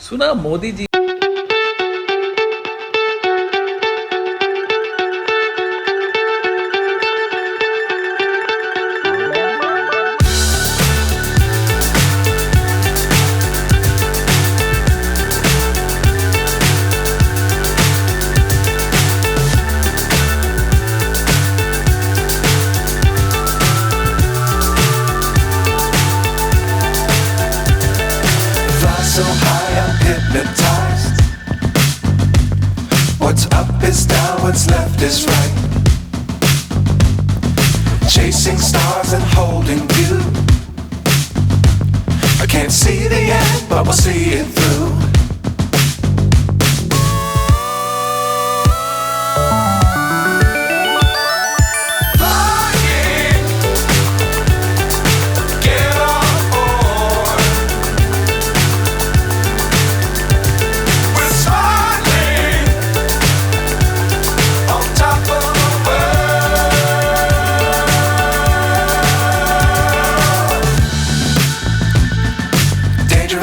सुना Modi ji so high I'm hypnotized. What's up is down, what's left is right. Chasing stars and holding you. I can't see the end, but we'll see it through.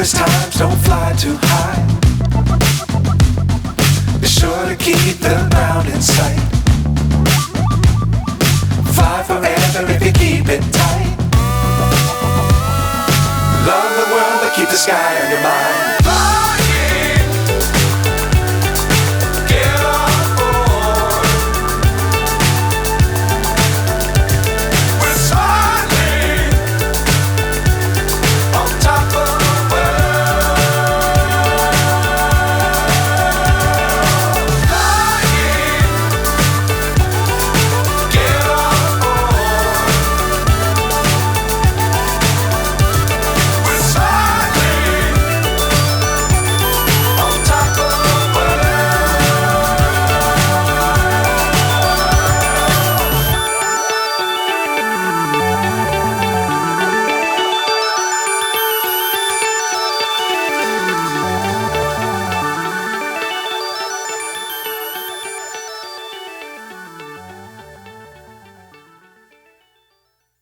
Times don't fly too high. Be sure to keep the ground in sight. Fly forever if you keep it tight. Love the world but keep the sky on your mind.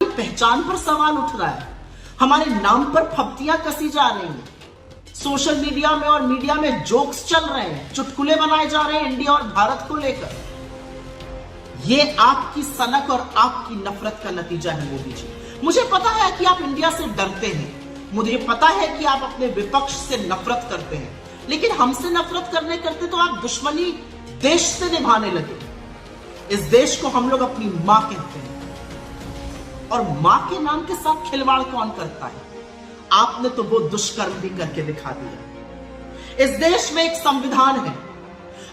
पहचान पर सवाल उठ रहा है, हमारे नाम पर फप्तियां कसी जा रही हैं, सोशल मीडिया में और मीडिया में जोक्स चल रहे हैं, चुटकुले बनाए जा रहे हैं इंडिया और भारत को लेकर। यह आपकी सनक और आपकी नफरत का नतीजा है मोदी जी। मुझे पता है कि आप इंडिया से डरते हैं, मुझे पता है कि आप अपने विपक्ष से नफरत करते हैं, लेकिन हमसे नफरत करते तो आप दुश्मनी देश से निभाने लगे। इस देश को हम लोग अपनी मां कहते हैं और मां के नाम के साथ खिलवाड़ कौन करता है? आपने तो वो दुष्कर्म भी करके दिखा दिया। इस देश में एक संविधान है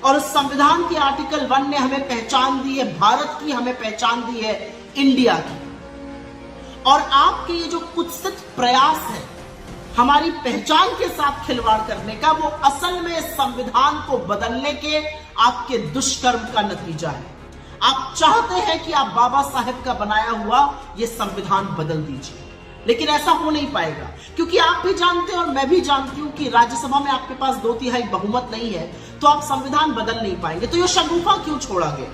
और उस संविधान के आर्टिकल 1 ने हमें पहचान दी है, भारत की हमें पहचान दी है, इंडिया की। और आपके ये जो कुत्सित प्रयास है हमारी पहचान के साथ खिलवाड़ करने का, वो असल में इस संविधान को बदलने के आपके दुष्कर्म का नतीजा है। आप चाहते हैं कि आप बाबा साहेब का बनाया हुआ यह संविधान बदल दीजिए, लेकिन ऐसा हो नहीं पाएगा, क्योंकि आप भी जानते हैं और मैं भी जानती हूं कि राज्यसभा में आपके पास 2/3 बहुमत नहीं है, तो आप संविधान बदल नहीं पाएंगे। तो यह शगुफा क्यों छोड़ा गया?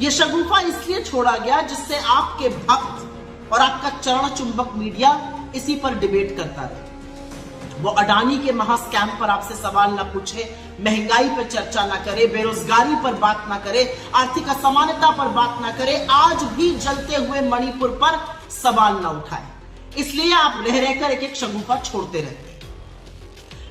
यह शगुफा इसलिए छोड़ा गया जिससे आपके भक्त और आपका चरण चुंबक मीडिया इसी पर डिबेट करता रहे। वो अडानी के महास्कैम पर आपसे सवाल ना पूछे, महंगाई पर चर्चा ना करे, बेरोजगारी पर बात ना करे, आर्थिक असमानता पर बात ना करे, आज भी जलते हुए मणिपुर पर सवाल ना उठाए। इसलिए आप रह रहकर एक एक शगुफा छोड़ते रहते।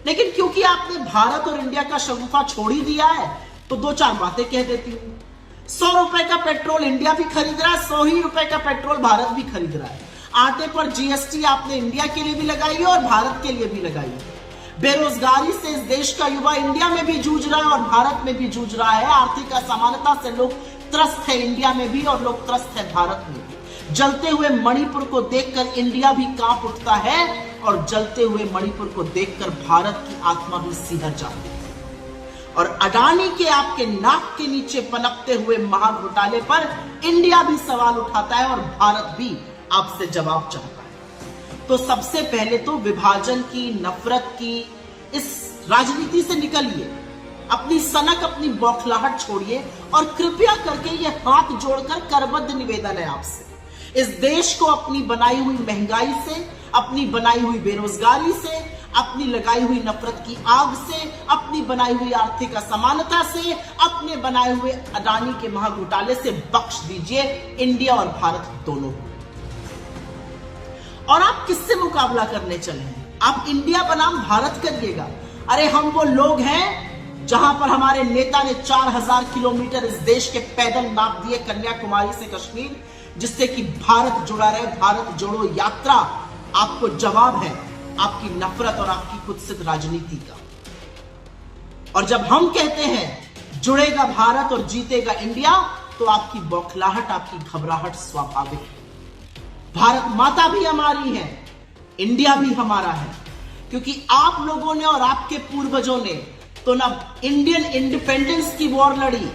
लेकिन क्योंकि आपने भारत और इंडिया का शगुफा छोड़ ही दिया है, तो 2-4 बातें कह देती हूं। 100 रुपए का पेट्रोल इंडिया भी खरीद रहा है, 100 ही रुपए का पेट्रोल भारत भी खरीद रहा है। आटे पर जीएसटी आपने इंडिया के लिए भी लगाई है और भारत के लिए भी लगाई है। बेरोजगारी से इस देश का युवा इंडिया में भी जूझ रहा है और भारत में भी जूझ रहा है। आर्थिक असमानता से लोग त्रस्त है इंडिया में भी और लोग त्रस्त है भारत में भी। जलते हुए मणिपुर को देखकर इंडिया भी कांप उठता है और जलते हुए मणिपुर को देखकर भारत की आत्मा भी सिहर जाती है। और अडानी के आपके नाक के नीचे पनपते हुए महाघोटाले पर इंडिया भी सवाल उठाता है और भारत भी आपसे जवाब चाहता है। तो सबसे पहले तो विभाजन की, नफरत की इस राजनीति से निकलिए, अपनी सनक, अपनी बौखलाहट छोड़िए और कृपया करके ये हाथ जोड़कर करबद्ध निवेदन है आपसे, इस देश को अपनी बनाई हुई महंगाई से, अपनी बनाई हुई बेरोजगारी से, अपनी लगाई हुई नफरत की आग से, अपनी बनाई हुई आर्थिक असमानता से, अपने बनाए हुए अडानी के महाघोटाले से बख्श दीजिए इंडिया और भारत दोनों को। और आप किससे मुकाबला करने चले हैं? आप इंडिया बनाम भारत करिएगा। अरे हम वो लोग हैं जहां पर हमारे नेता ने 4000 किलोमीटर इस देश के पैदल नाप दिए कन्याकुमारी से कश्मीर, जिससे कि भारत जुड़ा रहे। भारत जोड़ो यात्रा आपको जवाब है आपकी नफरत और आपकी कुत्सित राजनीति का। और जब हम कहते हैं जुड़ेगा भारत और जीतेगा इंडिया, तो आपकी बौखलाहट, आपकी घबराहट स्वाभाविक है। भारत माता भी हमारी है, इंडिया भी हमारा है, क्योंकि आप लोगों ने और आपके पूर्वजों ने तो ना इंडियन इंडिपेंडेंस की वॉर लड़ी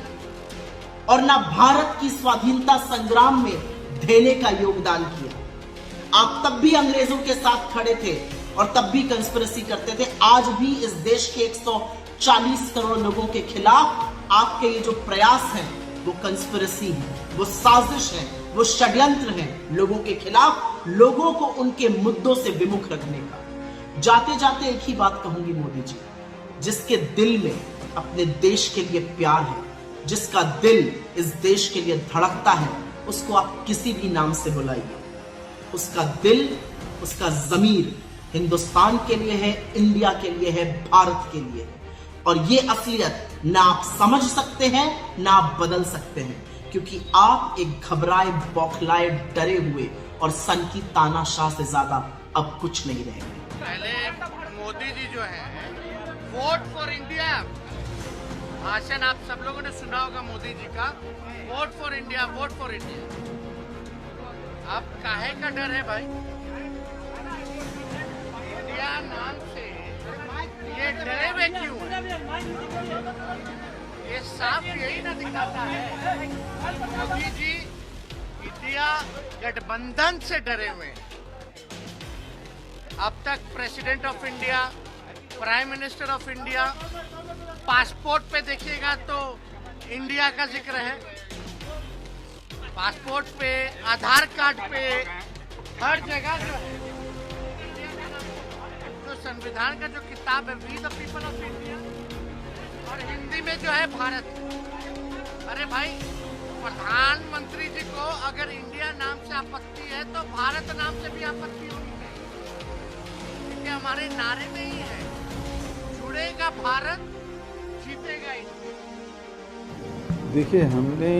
और ना भारत की स्वाधीनता संग्राम में धेले का योगदान किया। आप तब भी अंग्रेजों के साथ खड़े थे और तब भी कंस्पिरेसी करते थे। आज भी इस देश के 140 करोड़ लोगों के खिलाफ आपके ये जो प्रयास हैं वो कंस्पिरेसी है, वो साजिश है, वो षड्यंत्र है लोगों के खिलाफ, लोगों को उनके मुद्दों से विमुख रखने का। जाते जाते एक ही बात कहूंगी मोदी जी, जिसके दिल में अपने देश के लिए प्यार है, जिसका दिल इस देश के लिए धड़कता है, उसको आप किसी भी नाम से बुलाइए। उसका दिल, उसका ज़मीर हिंदुस्तान के लिए है, इंडिया के लिए है, भारत के लिए है। और ये असलियत ना आप समझ सकते हैं ना आप बदल सकते हैं, क्योंकि आप एक घबराए, बौखलाए, डरे हुए और सन की तानाशाह से ज्यादा अब कुछ नहीं रहेंगे। पहले मोदी जी जो है वोट फॉर इंडिया भाषण आप सब लोगों ने सुना होगा मोदी जी का, vote for India, vote for India. अब काहे का डर है भाई? इंडिया नाम से ये डरे हुए क्यों? ये साफ यही ना दिखाता है मोदी जी इंडिया गठबंधन से डरे हुए हैं। अब तक president of India, prime minister of India, passport पे देखिएगा तो इंडिया का जिक्र है। पासपोर्ट पे, आधार कार्ड पे, हर जगह जो है जो संविधान का जो किताब है we the people of India, और हिंदी में जो है भारत। अरे भाई, प्रधानमंत्री जी को अगर इंडिया नाम से आपत्ति है तो भारत नाम से भी आपत्ति होनी चाहिए, क्योंकि हमारे नारे में ही है, जुड़ेगा भारत, जीतेगा इंडिया। देखिए, हमने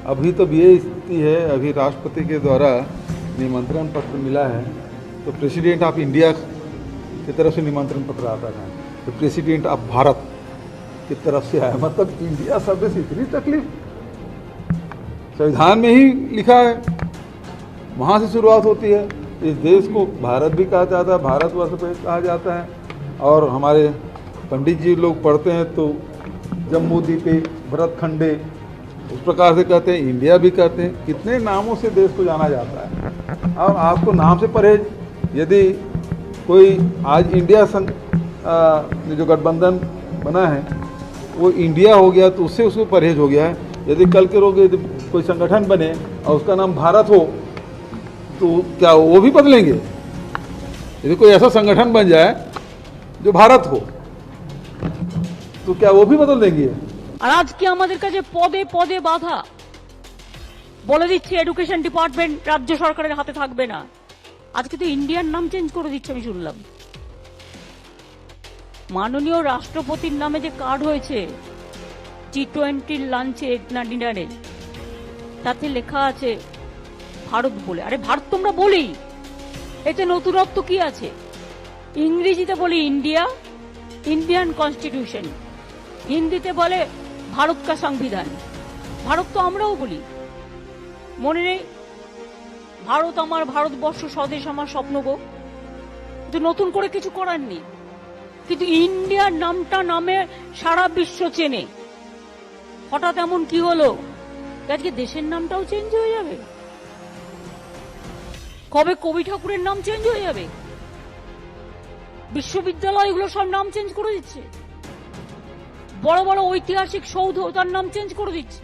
अभी तो ये स्थिति है, अभी राष्ट्रपति के द्वारा निमंत्रण पत्र मिला है, तो प्रेसिडेंट ऑफ इंडिया की तरफ से निमंत्रण पत्र आता था, तो प्रेसिडेंट ऑफ भारत की तरफ से आया। मतलब इंडिया शब्द से इतनी तकलीफ, संविधान में ही लिखा है, वहाँ से शुरुआत होती है। इस देश को भारत भी कहा जाता है, भारतवर्ष पे कहा जाता है। और हमारे पंडित जी लोग पढ़ते हैं तो जम्मू द्वीपे भरत खंडे, उस प्रकार से कहते हैं, इंडिया भी कहते हैं। कितने नामों से देश को जाना जाता है। और आपको नाम से परहेज, यदि कोई आज इंडिया संघ जो गठबंधन बना है वो इंडिया हो गया तो उससे उसको परहेज हो गया है। यदि कल के रोग यदि कोई संगठन बने और उसका नाम भारत हो तो क्या वो भी बदलेंगे? यदि कोई ऐसा संगठन बन जाए जो भारत हो तो क्या वो भी बदल देंगे? আর আজকে আমাদের কাছে পদে পদে বাধা, বলে দিচ্ছে এডুকেশন ডিপার্টমেন্ট রাজ্য সরকারের হাতে থাকবে না। আজকে তো ইন্ডিয়ার নাম চেঞ্জ করে দিচ্ছে আমি শুনলাম। মাননীয় রাষ্ট্রপতির নামে যে কার্ড হয়েছে G20 লাঞ্চে না ডিনারে, তাতে লেখা আছে ভারত বলে। আরে ভারত তোমরা বলি, এতে নতুনত্ব কি আছে? ইংরেজিতে বলি ইন্ডিয়া, ইন্ডিয়ান কনস্টিটিউশন, হিন্দিতে বলে ভারত কা সংবিধান। ভারত তো আমরাও বলি, মনে নেই? ভারত আমার, ভারতবর্ষ স্বদেশ আমার, স্বপ্ন গো। কিন্তু নতুন করে কিছু করার নেই। কিন্তু ইন্ডিয়ার নামটা নামে সারা বিশ্ব চেনে। হঠাৎ এমন কি হলো আজকে দেশের নামটাও চেঞ্জ হয়ে যাবে? কবে কবি ঠাকুরের নাম চেঞ্জ হয়ে যাবে? বিশ্ববিদ্যালয়গুলো সব নাম চেঞ্জ করে দিচ্ছে, বড় বড় ঐতিহাসিক সৌধ তার নাম চেঞ্জ করে দিচ্ছে,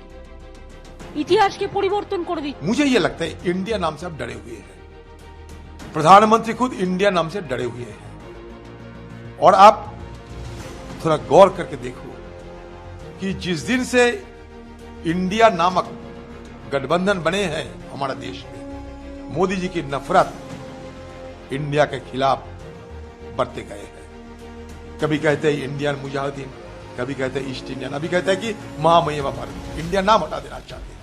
ইতিহাসকে পরিবর্তন করে দিচ্ছে। मुझे ये लगता है इंडिया नाम से आप डरे हुए हैं, प्रधानमंत्री खुद इंडिया नाम से डरे हुए हैं। और आप थोड़ा गौर करके देखो कि जिस दिन से इंडिया नामक गठबंधन बने हैं हमारा देश में, मोदी जी की नफरत इंडिया के खिलाफ बढ़ते गए हैं। कभी कहते हैं इंडियन मुजाहिदीन, कभी कहते हैं ईस्ट इंडियन, अभी कहते हैं कि महामहिम भारत, इंडिया नाम हटा देना चाहते हैं।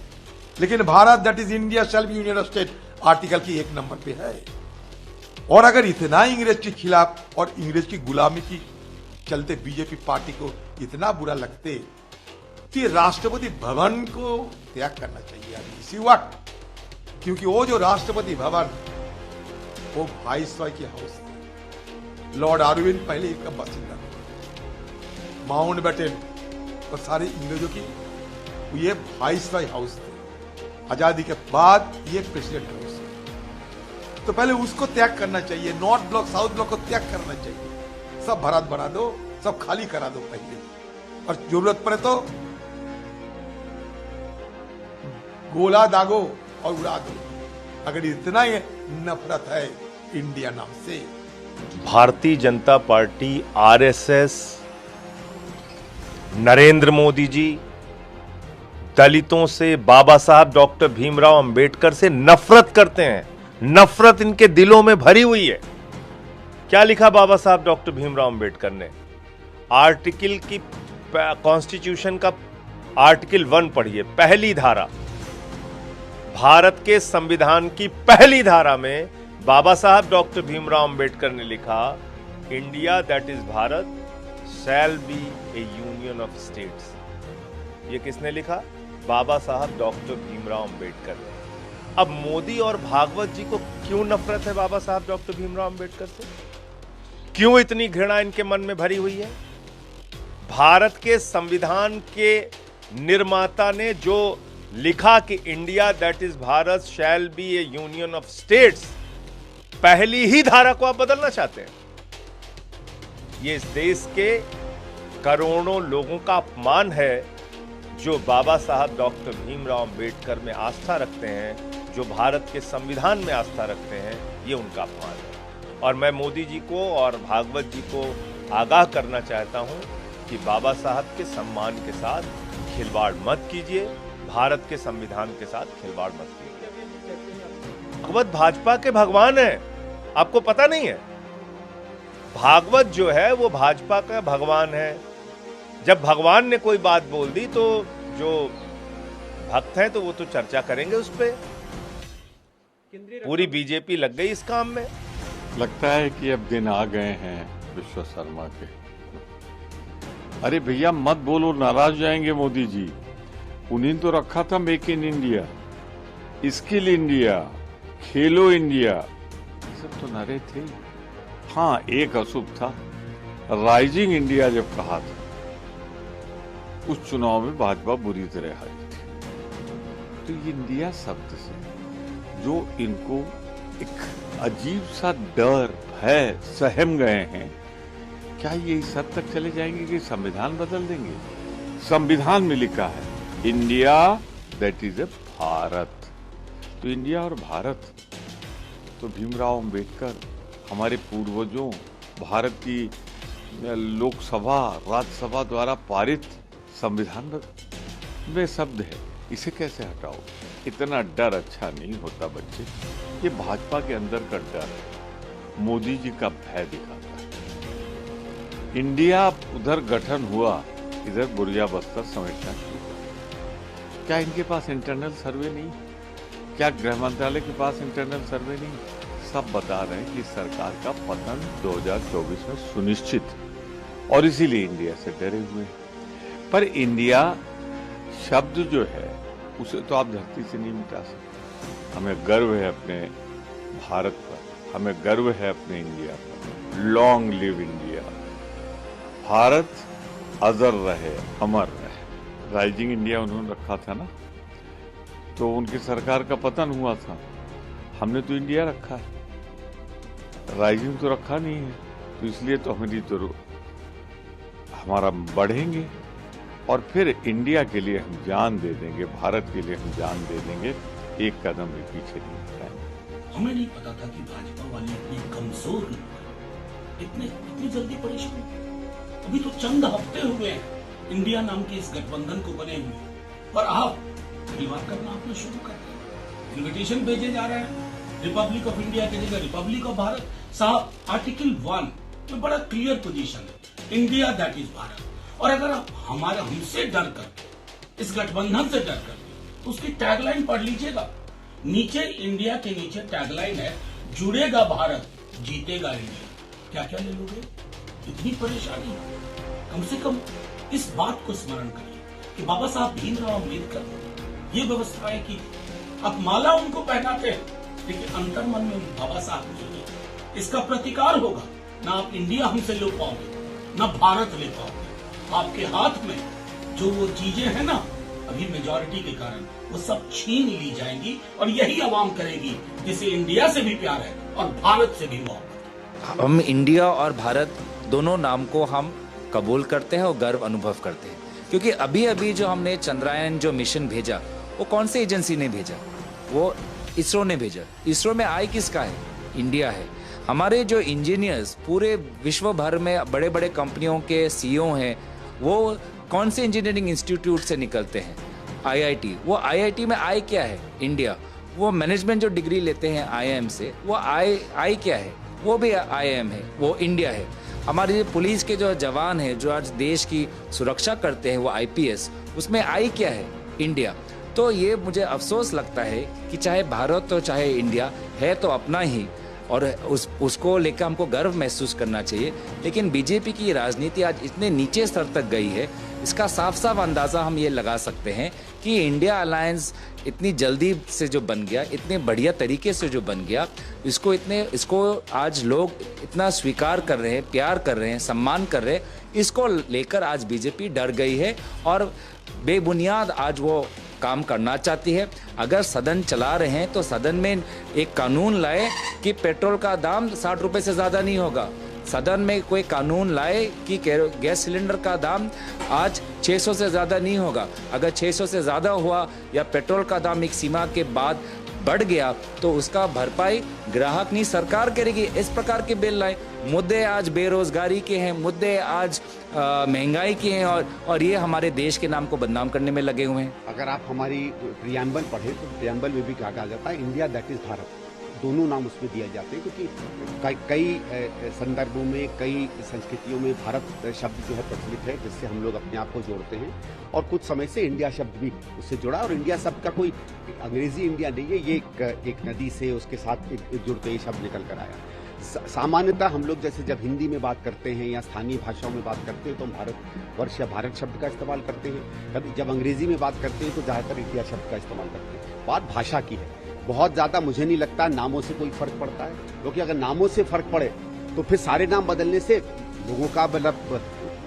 लेकिन Bharat that is India shall be union of state article की 1 नंबर पे है। और अगर इतना इंग्रेज के खिलाफ और इंग्रेज की गुलामी की चलते बीजेपी पार्टी को इतना बुरा लगते तो ये राष्ट्रपति भवन को त्याग करना चाहिए अभी इसी वक्त, क्योंकि वो जो राष्ट्रपति भवन वो वाइसरॉय की हाउस थी। लॉर्ड आरविन पहले इसका बासिंदा था, माउंटबेटन और सारे इंग्रेजों की ये वाइसरॉय हाउस थी। आजादी के बाद ये प्रेसिडेंट हाउस है, तो पहले उसको त्याग करना चाहिए। नॉर्थ ब्लॉक साउथ ब्लॉक को त्याग करना चाहिए। सब भारत बना दो, सब खाली करा दो पहले, और जरूरत पड़े तो गोला दागो और उड़ा दो, अगर इतना ही नफरत है इंडिया नाम से। भारतीय जनता पार्टी, आरएसएस, नरेंद्र मोदी जी दलितों से, बाबा साहब डॉक्टर भीमराव अंबेडकर से नफरत करते हैं। नफरत इनके दिलों में भरी हुई है। क्या लिखा बाबा साहब डॉक्टर भीमराव अंबेडकर ने? आर्टिकल की, कॉन्स्टिट्यूशन का आर्टिकल 1 पढ़िए, पहली धारा, भारत के संविधान की पहली धारा में बाबा साहब डॉक्टर भीमराव अंबेडकर ने लिखा, India that is Bharat shall be A union of states. ये किसने लिखा? बाबा साहब डॉक्टर भीमराव अंबेडकर ने। अब मोदी और भागवत जी को क्यों नफरत है बाबा साहब डॉक्टर भीमराव अंबेडकर से? क्यों इतनी घृणा इनके मन में भरी हुई है? भारत के संविधान के निर्माता ने जो लिखा कि India that is Bharat shall be A union of states, पहली ही धारा को आप बदलना चाहते हैं। ये इस देश के करोड़ों लोगों का अपमान है जो बाबा साहब डॉक्टर भीमराव अंबेडकर में आस्था रखते हैं, जो भारत के संविधान में आस्था रखते हैं। ये उनका अपमान है। और मैं मोदी जी को और भागवत जी को आगाह करना चाहता हूं कि बाबा साहब के सम्मान के साथ खिलवाड़ मत कीजिए, भारत के संविधान के साथ खिलवाड़ मत कीजिए। भागवत भाजपा के भगवान है, आपको पता नहीं है? भागवत जो है वो भाजपा का भगवान है। जब भगवान ने कोई बात बोल दी तो जो भक्त हैं तो वो तो चर्चा करेंगे उस पे। पूरी बीजेपी लग गई इस काम में। लगता है कि अब दिन आ गए हैं विश्व शर्मा के। अरे भैया मत बोलो, नाराज जाएंगे मोदी जी। उन्हीं तो रखा था make in India, skill India, Khelo India, ये सब तो नारे थे। हाँ, एक अशुभ था, राइजिंग इंडिया जब कहा था उस चुनाव में भाजपा बुरी तरह हारी थी। तो ये इंडिया शब्द से जो इनको एक अजीब सा डर, भय, सहम गए हैं, क्या ये इस हद तक चले जाएंगे कि संविधान बदल देंगे? संविधान में लिखा है India that is a Bharat. तो इंडिया और भारत, तो भीमराव अंबेडकर हमारे पूर्वजों, भारत की लोकसभा, राज्यसभा द्वारा पारित संविधान में शब्द है, इसे कैसे हटाओ? इतना डर अच्छा नहीं होता बच्चे। ये भाजपा के अंदर का डर है, मोदी जी का भय दिखाता है। इंडिया उधर गठन हुआ, इधर बुरिया बस्तर समेटना शुरू हुआ। क्या इनके पास इंटरनल सर्वे नहीं? क्या गृह मंत्रालय के पास इंटरनल सर्वे नहीं? सब बता रहे हैं कि सरकार का पतन 2024 में सुनिश्चित, और इसीलिए इंडिया से डरे हुए हैं। पर इंडिया शब्द जो है उसे तो आप धरती से नहीं मिटा सकते। हमें गर्व है अपने भारत पर, हमें गर्व है अपने इंडिया पर। लॉन्ग लिव इंडिया, भारत अजर रहे, अमर रहे। राइजिंग इंडिया उन्होंने रखा था ना, तो उनकी सरकार का पतन हुआ था। हमने तो इंडिया रखा है, राइजिंग तो रखा नहीं है। तो इसलिए तो हमारा बढ़ेंगे और फिर इंडिया के लिए हम जान दे देंगे, भारत के लिए हम जान दे देंगे, एक कदम भी पीछे नहीं हटाएंगे। हमें नहीं पता था कि भाजपा वाले इतने कमजोर लोग हैं। इतनी जल्दी परेशान? अभी तो चंद हफ्ते हुए हैं इंडिया नाम के इस गठबंधन को बने हुए, और आप खिलवाड़ करना आपने शुरू कर दिया। इन्विटेशन भेजे जा रहे हैं रिपब्लिक ऑफ इंडिया की जगह रिपब्लिक ऑफ भारत। साहब, आर्टिकल 1 में बड़ा क्लियर पोजीशन है, इंडिया दैट इज भारत। और अगर आप हमसे डर कर, इस गठबंधन से डर कर, तो उसकी टैगलाइन पढ़ लीजिएगा। नीचे इंडिया के नीचे टैगलाइन है, जुड़ेगा भारत, जीतेगा इंडिया। क्या क्या ले लोगे? इतनी परेशानी? कम से कम इस बात को स्मरण करिए कि बाबा साहब भीमराव अम्बेडकर ये व्यवस्थाएं की। आप माला उनको पहनाते हैं, लेकिन अंतर मन में बाबा साहब नहीं है। इसका प्रतिकार होगा। ना आप इंडिया हमसे ले पाओगे, ना भारत ले पाओगे। आपके हाथ में जो वो चीजें हैं ना, अभी मेजॉरिटी के कारण वो सब छीन ली जाएंगी, और यही आवाम करेगी जिसे इंडिया से भी प्यार है और भारत से भी मोहब्बत। हम इंडिया और भारत दोनों नाम को हम कबूल करते हैं और गर्व अनुभव करते हैं, क्योंकि अभी अभी जो हमने चंद्रयान जो मिशन भेजा, वो कौन सी एजेंसी ने भेजा? वो इसरो ने भेजा। इसरो में आई किसका है? इंडिया है। हमारे जो इंजीनियर्स पूरे विश्व भर में बड़े बड़े कंपनियों के सीईओ हैं, वो कौन से इंजीनियरिंग इंस्टीट्यूट से निकलते हैं? आईआईटी। वो आईआईटी में आई क्या है? इंडिया। वो मैनेजमेंट जो डिग्री लेते हैं आईआईएम से, वो आई क्या है? वो भी आईआईएम है, वो इंडिया है। हमारे पुलिस के जो जवान हैं जो आज देश की सुरक्षा करते हैं, वो आईपीएस, उसमें आई क्या है? इंडिया। तो ये मुझे अफसोस लगता है कि चाहे भारत हो चाहे इंडिया है तो अपना ही, और उसको लेकर हमको गर्व महसूस करना चाहिए। लेकिन बीजेपी की राजनीति आज इतने नीचे स्तर तक गई है, इसका साफ साफ अंदाज़ा हम ये लगा सकते हैं कि इंडिया अलायंस इतनी जल्दी से जो बन गया, इतने बढ़िया तरीके से जो बन गया, इसको आज लोग इतना स्वीकार कर रहे हैं, प्यार कर रहे हैं, सम्मान कर रहे हैं, इसको लेकर आज बीजेपी डर गई है और बेबुनियाद आज वो काम करना चाहती है। अगर सदन चला रहे हैं तो सदन में एक कानून लाए कि पेट्रोल का दाम 60 रुपए से ज़्यादा नहीं होगा। सदन में कोई कानून लाए कि गैस सिलेंडर का दाम आज 600 से ज़्यादा नहीं होगा। अगर 600 से ज़्यादा हुआ या पेट्रोल का दाम एक सीमा के बाद बढ़ गया तो उसका भरपाई ग्राहक नहीं सरकार करेगी। इस प्रकार के बिल लाए। मुद्दे आज बेरोजगारी के हैं, मुद्दे आज महंगाई के हैं, और ये हमारे देश के नाम को बदनाम करने में लगे हुए हैं। अगर आप हमारी प्रियम्बल पढ़े तो प्रियम्बल में भी कहा जाता है इंडिया दैट इज भारत। दोनों नाम उसमें दिए जाते हैं, क्योंकि कई संदर्भों में, कई संस्कृतियों में भारत शब्द जो है प्रचलित है, जिससे हम लोग अपने आप को जोड़ते हैं। और कुछ समय से इंडिया शब्द भी उससे जुड़ा, और इंडिया शब्द का कोई अंग्रेजी इंडिया नहीं है, ये एक नदी से उसके साथ एक जुड़ते ही शब्द निकल कर आया। सामान्यतः हम लोग जैसे जब हिंदी में बात करते हैं या स्थानीय भाषाओं में बात करते हैं तो हम भारतवर्ष या भारत शब्द का इस्तेमाल करते हैं। कभी जब अंग्रेजी में बात करते हैं तो ज़्यादातर इंडिया शब्द का इस्तेमाल करते हैं। बात भाषा की है। बहुत ज़्यादा मुझे नहीं लगता नामों से कोई फर्क पड़ता है, क्योंकि अगर नामों से फर्क पड़े तो फिर सारे नाम बदलने से लोगों का मतलब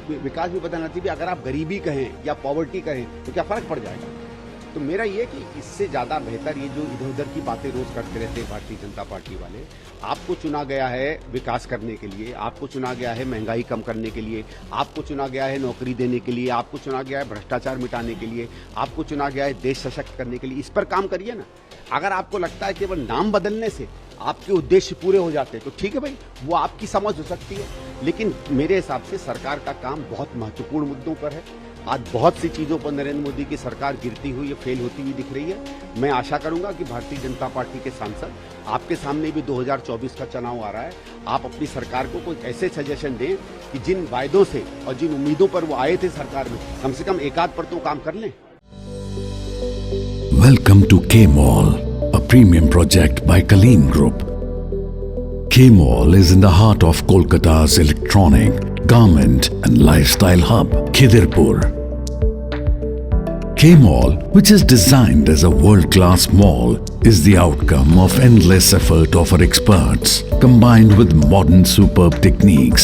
विकास भी बदलना चाहिए। अगर आप गरीबी कहें या पॉवर्टी कहें तो क्या फर्क पड़ जाएगा? तो मेरा ये कि इससे ज़्यादा बेहतर ये जो इधर उधर की बातें रोज करते रहते हैं भारतीय जनता पार्टी वाले। आपको चुना गया है विकास करने के लिए, आपको चुना गया है महंगाई कम करने के लिए, आपको चुना गया है नौकरी देने के लिए, आपको चुना गया है भ्रष्टाचार मिटाने के लिए, आपको चुना गया है देश सशक्त करने के लिए। इस पर काम करिए ना। अगर आपको लगता है केवल नाम बदलने से आपके उद्देश्य पूरे हो जाते हैं तो ठीक है भाई, वो आपकी समझ हो सकती है। लेकिन मेरे हिसाब से सरकार का काम बहुत महत्वपूर्ण मुद्दों पर है। आज बहुत सी चीज़ों पर नरेंद्र मोदी की सरकार गिरती हुई या फेल होती हुई दिख रही है। मैं आशा करूंगा कि भारतीय जनता पार्टी के सांसद, आपके सामने भी 2024 का चुनाव आ रहा है, आप अपनी सरकार को कुछ ऐसे सजेशन दें कि जिन वायदों से और जिन उम्मीदों पर वो आए थे सरकार में, कम से कम एक आध पर तो काम कर लें। Welcome to K-Mall, a premium project by Kaleen Group. K-Mall is in the heart of Kolkata's electronic, garment and lifestyle hub, Khidirpur. K-Mall, which is designed as a world-class mall, is the outcome of endless effort of our experts, combined with modern superb techniques